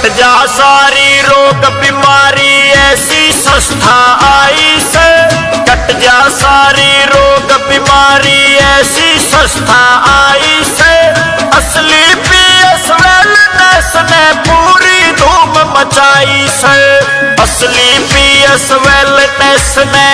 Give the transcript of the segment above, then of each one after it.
Cut जा सारी रोग बीमारी ऐसी संस्था आई से, कट जा सारी रोग बीमारी ऐसी संस्था आई से। असली पीएस वेलनेस ने पूरी धूम मचाई से, असली पीएस वेलनेस ने।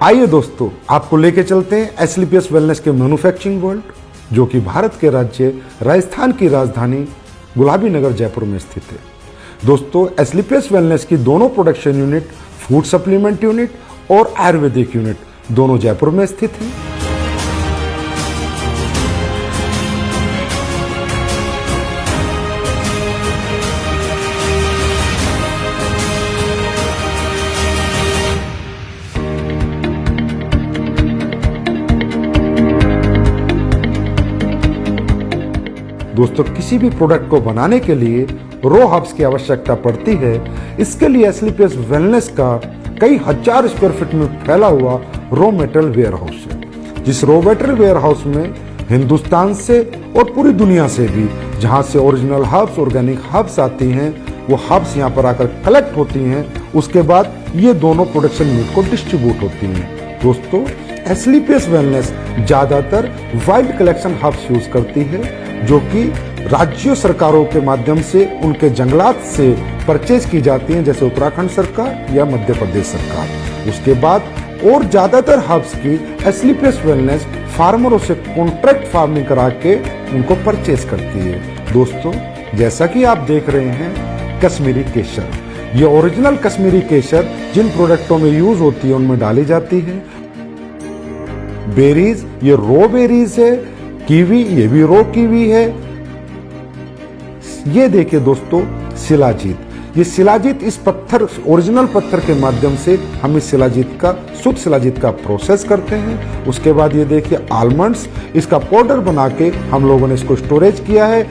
आइए दोस्तों, आपको लेके चलते हैं एसलीपीएस वेलनेस के मैन्युफैक्चरिंग वर्ल्ड, जो कि भारत के राज्य राजस्थान की राजधानी गुलाबी नगर जयपुर में स्थित है। दोस्तों, एसलीपीएस वेलनेस की दोनों production unit, food supplement unit और आयुर्वेदिक यूनिट दोनों जयपुर में स्थित हैं। दोस्तों, किसी भी प्रोडक्ट को बनाने के लिए रॉ हर्ब्स की आवश्यकता पड़ती है। इसके लिए एसलीपीएस वेलनेस का कई हजार स्क्वायर फीट में फैला हुआ रॉ मेटेरियल वेयर हाउस है, जिस रॉ मेटेरियल वेयर हाउस में हिंदुस्तान से और पूरी दुनिया से भी जहां से ओरिजिनल हर्ब्स, ऑर्गेनिक हर्ब्स आती हैं, वो हर्ब्स यहाँ पर आकर कलेक्ट होती हैं। उसके बाद ये दोनों प्रोडक्शन यूनिट को डिस्ट्रीब्यूट होती हैं। दोस्तों, एसलीपीएस वेलनेस ज्यादातर वाइल्ड कलेक्शन हर्ब्स यूज करती है, जो कि राज्य सरकारों के माध्यम से उनके जंगलात से परचेज की जाती हैं, जैसे उत्तराखंड सरकार या मध्य प्रदेश सरकार। उसके बाद और ज्यादातर हर्ब्स की एसलीपीएस वेलनेस फार्मरों से कॉन्ट्रैक्ट फार्मिंग करा के उनको परचेज करती है। दोस्तों, जैसा कि आप देख रहे हैं, कश्मीरी केसर, ये ओरिजिनल कश्मीरी केसर जिन प्रोडक्टों में यूज होती है उनमें डाली जाती है। बेरीज, ये रॉ बेरीज है। कीवी, ये भी रॉ कीवी है। ये देखिए दोस्तों, शिलाजीत, ये शिलाजीत इस पत्थर, ओरिजिनल पत्थर के माध्यम से हम इस शिलाजीत का, शुद्ध शिलाजीत का प्रोसेस करते हैं। उसके बाद ये देखिए आलमंड्स, इसका पाउडर बना के हम लोगों ने इसको स्टोरेज किया है,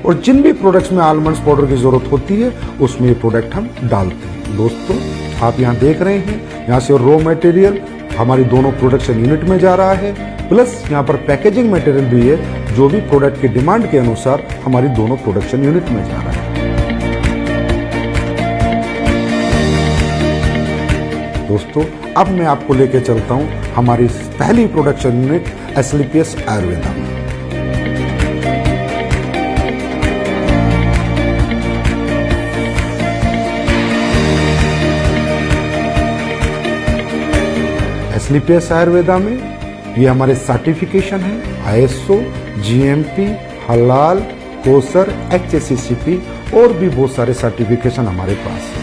और जिन भी प्रोडक्ट्स में आलमंड्स पाउडर की जरूरत होती है उसमें ये प्रोडक्ट हम डालते हैं। दोस्तों, आप यहाँ देख रहे हैं, यहाँ से रॉ मटेरियल हमारी दोनों प्रोडक्शन यूनिट में जा रहा है, प्लस यहाँ पर पैकेजिंग मटेरियल भी है, जो भी प्रोडक्ट की डिमांड के अनुसार हमारी दोनों प्रोडक्शन यूनिट में जा रहा है। दोस्तों, अब मैं आपको लेके चलता हूँ हमारी पहली प्रोडक्शन यूनिट एसलीपीएस आयुर्वेदा में। एसलीपीएस आयुर्वेदा में ये हमारे सर्टिफिकेशन है, आईएसओ, जीएमपी, हलाल, कोसर, एचएससीसीपी और भी बहुत सारे सर्टिफिकेशन हमारे पास है।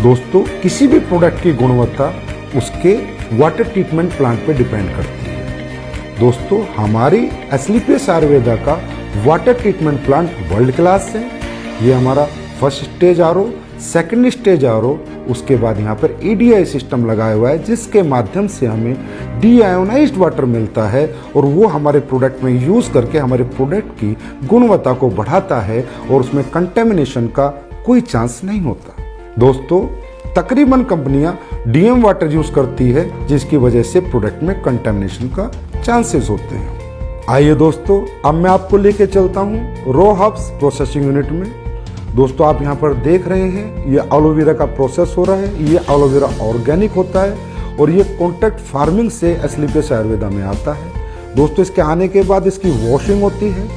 दोस्तों, किसी भी प्रोडक्ट की गुणवत्ता उसके वाटर ट्रीटमेंट प्लांट पे डिपेंड करती है। दोस्तों, हमारी एसलीपीएस आयुर्वेदा का water treatment plant world class है। ये हमारा first stage RO, second stage RO, उसके बाद यहाँ पर ईडीआई सिस्टम लगाया हुआ है, जिसके माध्यम से हमें डीआयोनाइज्ड वाटर मिलता है, और वो हमारे प्रोडक्ट में यूज करके हमारे प्रोडक्ट की गुणवत्ता को बढ़ाता है, और उसमें कंटेमिनेशन का कोई चांस नहीं होता। दोस्तों, तकरीबन कंपनियां डीएम वाटर यूज करती है, जिसकी वजह से प्रोडक्ट में कंटेमिनेशन का चांसेस होते हैं। आइए दोस्तों, अब मैं आपको लेके चलता हूँ रॉ हर्ब्स प्रोसेसिंग यूनिट में। दोस्तों, आप यहाँ पर देख रहे हैं, ये एलोवेरा का प्रोसेस हो रहा है। ये एलोवेरा ऑर्गेनिक होता है, और ये कॉन्ट्रैक्ट फार्मिंग से एसलीपीएस आयुर्वेदा में आता है। दोस्तों, इसके आने के बाद इसकी वॉशिंग होती है,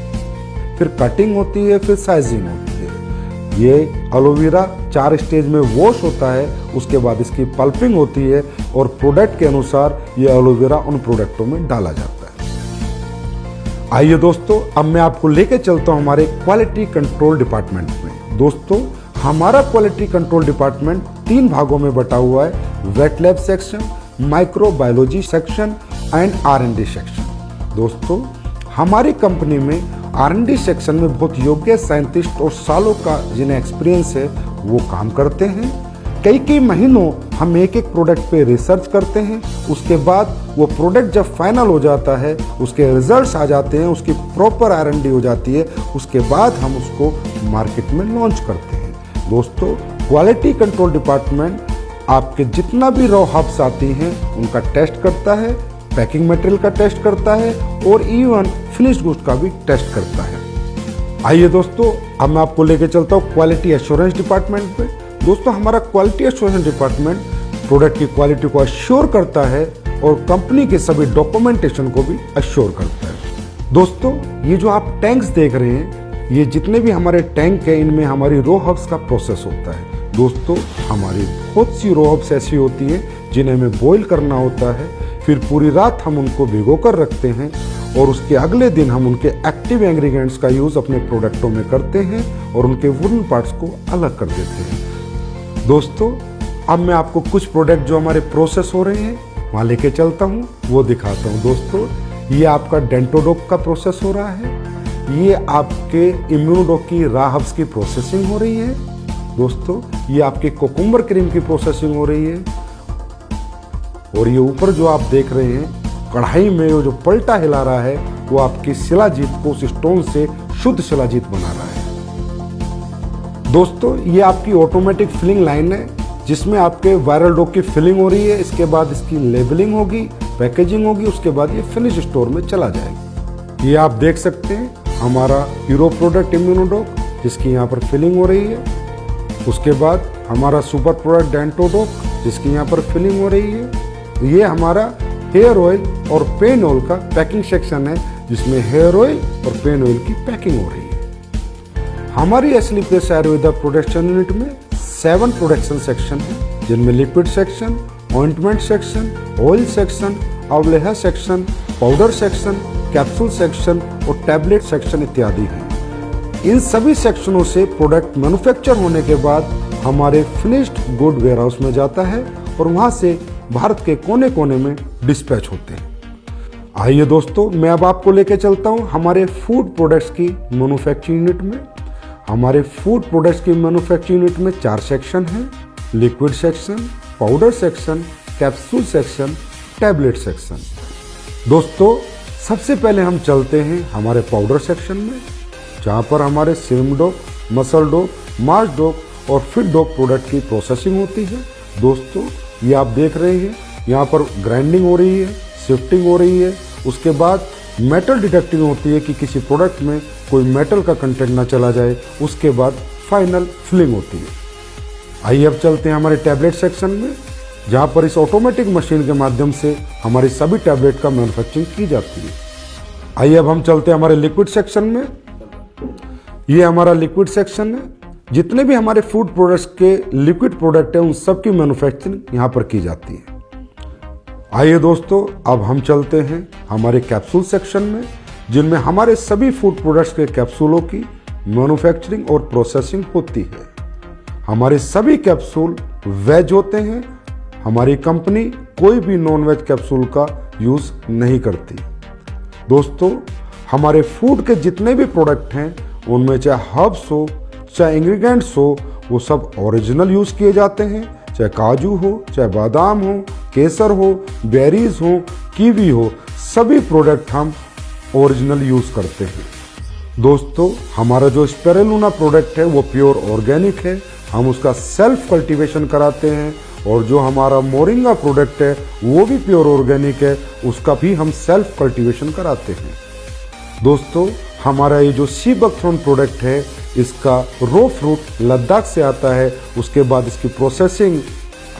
फिर कटिंग होती है, फिर साइजिंग होती है। ये एलोवेरा 4 स्टेज में वॉश होता है, उसके बाद इसकी पल्पिंग होती है, और प्रोडक्ट के अनुसार ये एलोवेरा उन प्रोडक्टों में डाला जाता है। आइए दोस्तों, अब मैं आपको लेके चलता हूँ हमारे क्वालिटी कंट्रोल डिपार्टमेंट में। दोस्तों, हमारा क्वालिटी कंट्रोल डिपार्टमेंट 3 भागों में बटा हुआ है, wet lab section, microbiology section and R&D section. दोस्तों, हमारी कंपनी में R&D सेक्शन में बहुत योग्य साइंटिस्ट और सालों का जिन्हें एक्सपीरियंस है वो काम करते हैं। कई महीनों हम एक प्रोडक्ट पे रिसर्च करते हैं, उसके बाद वो प्रोडक्ट जब फाइनल हो जाता है, उसके रिजल्ट्स आ जाते हैं, उसकी प्रॉपर R&D हो जाती है, उसके बाद हम उसको मार्केट में लॉन्च करते हैं। दोस्तों, क्वालिटी कंट्रोल डिपार्टमेंट आपके जितना भी रॉ हब्स आती हैं उनका टेस्ट करता है, पैकिंग मटेरियल का टेस्ट करता है और इवन फिनिश्ड गुड्स का भी टेस्ट करता है। आइए दोस्तों, अब मैं आपको लेके चलता हूँ क्वालिटी एश्योरेंस डिपार्टमेंट पे। दोस्तों, हमारा क्वालिटी एश्योरेंस डिपार्टमेंट प्रोडक्ट की क्वालिटी को अश्योर करता है और कंपनी के सभी डॉक्यूमेंटेशन को भी अश्योर करता है। दोस्तों, ये जो आप टैंक्स देख रहे हैं, ये जितने भी हमारे टैंक है, इनमें हमारी रो हब्स का प्रोसेस होता है। दोस्तों, हमारी बहुत सी रो हब्स ऐसी होती हैं जिन्हें हमें बॉईल करना होता है, फिर पूरी रात हम उनको भिगो कर रखते हैं और उसके अगले दिन हम उनके एक्टिव इंग्रेडिएंट्स का यूज अपने प्रोडक्टों में करते हैं और उनके वुडन पार्ट्स को अलग कर देते हैं। दोस्तों, अब मैं आपको कुछ प्रोडक्ट जो हमारे प्रोसेस हो रहे हैं वहाँ लेके चलता हूँ, वो दिखाता हूँ। दोस्तों, ये आपका डेंटोडोक का प्रोसेस हो रहा है, ये आपके इम्यूनोडोक की रा हब्स की प्रोसेसिंग हो रही है। दोस्तों, ये आपके कोकुम्बर क्रीम की प्रोसेसिंग हो रही है और ये ऊपर जो आप देख रहे हैं कढ़ाई में वो जो पलटा हिला रहा है, वो आपकी शिलाजीत को उस स्टोन से शुद्ध शिलाजीत बना रहा है। दोस्तों, ये आपकी ऑटोमेटिक फिलिंग लाइन है जिसमें आपके वायरल डो की फिलिंग हो रही है। इसके बाद इसकी लेबलिंग होगी, पैकेजिंग होगी, उसके बाद ये फिनिश स्टोर में चला जाएगा। ये आप देख सकते हैं हमारा हीरो प्रोडक्ट इम्यूनोडोक, जिसकी यहाँ पर फिलिंग हो रही है। उसके बाद हमारा सुपर प्रोडक्ट डेंटोडोक, जिसकी यहाँ पर फिलिंग हो रही है। ये हमारा हेयर ऑयल और पेन ऑयल का पैकिंग सेक्शन है, जिसमें हेयर ऑयल और पेन ऑयल की पैकिंग हो रही है। हमारी एस्लीपियस आयुर्वेदा प्रोडक्शन यूनिट में 7 प्रोडक्शन सेक्शन है, जिनमें liquid section, ointment section, oil section, अवलेहा section, powder section, capsule section और टैबलेट सेक्शन इत्यादि हैं। इन सभी सेक्शनों से प्रोडक्ट मैन्युफैक्चर होने के बाद हमारे फिनिश्ड गुड वेयरहाउस में जाता है और वहां से भारत के कोने कोने में डिस्पैच होते हैं। आइए दोस्तों, मैं अब आपको लेके चलता हूं हमारे फूड प्रोडक्ट्स की मैन्युफैक्चरिंग यूनिट में। हमारे फूड प्रोडक्ट्स की मैन्युफैक्चरिंग यूनिट में 4 सेक्शन हैं: liquid section, powder section, capsule section, tablet section. दोस्तों, सबसे पहले हम चलते हैं हमारे पाउडर सेक्शन में, जहां पर हमारे सिरम डोप, मसल डोप, मार्च डोप और फिट डोप प्रोडक्ट की प्रोसेसिंग होती है। दोस्तों, ये आप देख रहे हैं, यहाँ पर ग्राइंडिंग हो रही है, शिफ्टिंग हो रही है, उसके बाद मेटल डिटेक्टिंग होती है कि किसी प्रोडक्ट में कोई मेटल का कंटेंट ना चला जाए, उसके बाद फाइनल फिलिंग होती है। आइए अब चलते हैं हमारे टैबलेट सेक्शन में, जहाँ पर इस ऑटोमेटिक मशीन के माध्यम से हमारी सभी टैबलेट का मैन्युफैक्चरिंग की जाती है। आइए अब हम चलते हैं हमारे लिक्विड सेक्शन में। ये हमारा लिक्विड सेक्शन है, जितने भी हमारे फूड प्रोडक्ट्स के लिक्विड प्रोडक्ट हैं उन सब की मैन्युफैक्चरिंग यहाँ पर की जाती है। आइए दोस्तों, अब हम चलते हैं हमारे कैप्सूल सेक्शन में, जिनमें हमारे सभी फूड प्रोडक्ट्स के कैप्सूलों की मैन्युफैक्चरिंग और प्रोसेसिंग होती है। हमारे सभी कैप्सूल वेज होते हैं। हमारी कंपनी कोई भी नॉन वेज कैप्सूल का यूज नहीं करती। दोस्तों, हमारे फूड के जितने भी प्रोडक्ट हैं उनमें चाहे हर्ब्स हो, चाहे इंग्रेडिएंट्स हो, वो सब ओरिजिनल यूज किए जाते हैं। चाहे काजू हो, चाहे बादाम हो, केसर हो, बेरीज हो, कीवी हो, सभी प्रोडक्ट हम ओरिजिनल यूज करते हैं। दोस्तों, हमारा जो स्पिरुलिना प्रोडक्ट है वो प्योर ऑर्गेनिक है, हम उसका सेल्फ कल्टीवेशन कराते हैं। और जो हमारा मोरिंगा प्रोडक्ट है वो भी प्योर ऑर्गेनिक है, उसका भी हम सेल्फ कल्टीवेशन कराते हैं। दोस्तों, हमारा ये जो सी बकथ्रोन प्रोडक्ट है, इसका रो फ्रूट लद्दाख से आता है, उसके बाद इसकी प्रोसेसिंग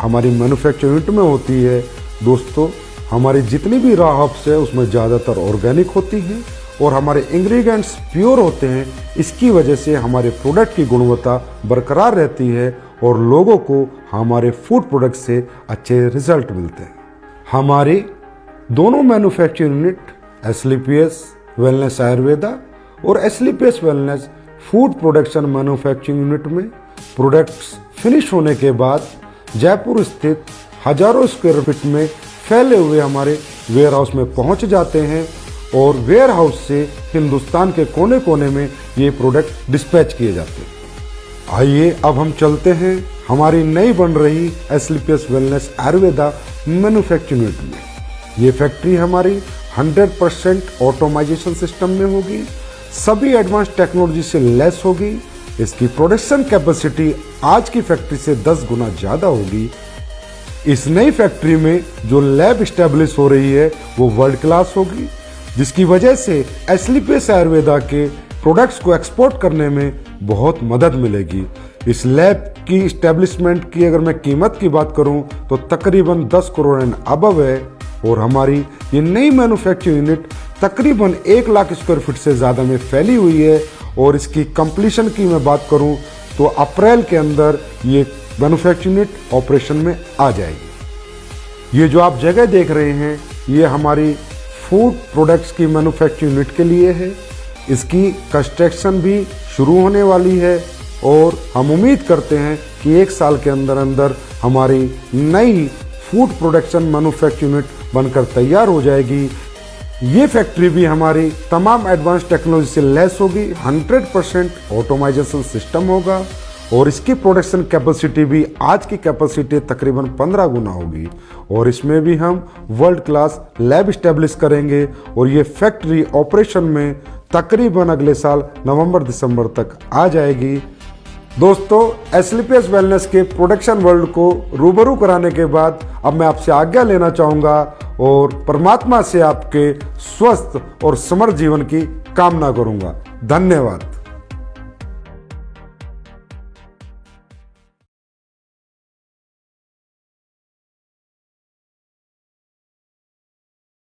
हमारी मैन्युफैक्चरिंग यूनिट में होती है। दोस्तों, हमारी जितनी भी रॉ हर्ब्स है उसमें ज़्यादातर ऑर्गेनिक होती हैं और हमारे इंग्रेडिएंट्स प्योर होते हैं। इसकी वजह से हमारे प्रोडक्ट की गुणवत्ता बरकरार रहती है और लोगों को हमारे फूड प्रोडक्ट से अच्छे रिजल्ट मिलते हैं। हमारे दोनों manufacturing unit Asclepius wellness Ayurveda और Asclepius wellness food production manufacturing unit में प्रोडक्ट्स फिनिश होने के बाद जयपुर स्थित हजारों स्क्वायर फीट में फैले हुए हमारे वेयर हाउस में पहुंच जाते हैं और वेयर हाउस से हिंदुस्तान के कोने कोने में ये प्रोडक्ट डिस्पैच किए जाते हैं। आइए अब हम चलते हैं हमारी नई बन रही एस्लीपियस वेलनेस आयुर्वेदा मैन्युफैक्चरिंग यूनिट में। ये फैक्ट्री हमारी 100% ऑटोमाइजेशन सिस्टम में होगी, सभी एडवांस टेक्नोलॉजी से लेस होगी। इसकी प्रोडक्शन कैपेसिटी आज की फैक्ट्री से 10 गुना ज़्यादा होगी। इस नई फैक्ट्री में जो लैब स्टैब्लिश हो रही है वो वर्ल्ड क्लास होगी, जिसकी वजह से एस्लीपियस आयुर्वेदा के प्रोडक्ट्स को एक्सपोर्ट करने में बहुत मदद मिलेगी। इस लैब की इस्टेब्लिशमेंट की अगर मैं कीमत की बात करूं तो तकरीबन 10 करोड़ एंड अबव है, और हमारी ये नई मैन्युफैक्चरिंग यूनिट तकरीबन 1 लाख स्क्वायर फीट से ज़्यादा में फैली हुई है, और इसकी कंप्लीशन की मैं बात करूं तो अप्रैल के अंदर ये मैन्युफैक्चरिंग यूनिट ऑपरेशन में आ जाएगी। ये जो आप जगह देख रहे हैं ये हमारी फूड प्रोडक्ट्स की मैन्युफैक्चरिंग यूनिट के लिए है। इसकी कंस्ट्रक्शन भी शुरू होने वाली है, और हम उम्मीद करते हैं कि 1 साल के अंदर अंदर हमारी नई फूड प्रोडक्शन मैन्युफैक्चरिंग यूनिट बनकर तैयार हो जाएगी। ये फैक्ट्री भी हमारी तमाम एडवांस टेक्नोलॉजी से लैस होगी, 100% ऑटोमाइजेशन सिस्टम होगा, और इसकी प्रोडक्शन कैपेसिटी भी आज की कैपेसिटी तकरीबन 15 गुना होगी, और इसमें भी हम वर्ल्ड क्लास लैब स्टैब्लिश करेंगे, और ये फैक्ट्री ऑपरेशन में तकरीबन अगले साल नवंबर-दिसंबर तक आ जाएगी। दोस्तों, एस्लीपियस वेलनेस के प्रोडक्शन वर्ल्ड को रूबरू कराने के बाद अब मैं आपसे आज्ञा लेना चाहूँगा, और परमात्मा से आपके स्वस्थ और समृद्ध जीवन की कामना करूँगा। धन्यवाद।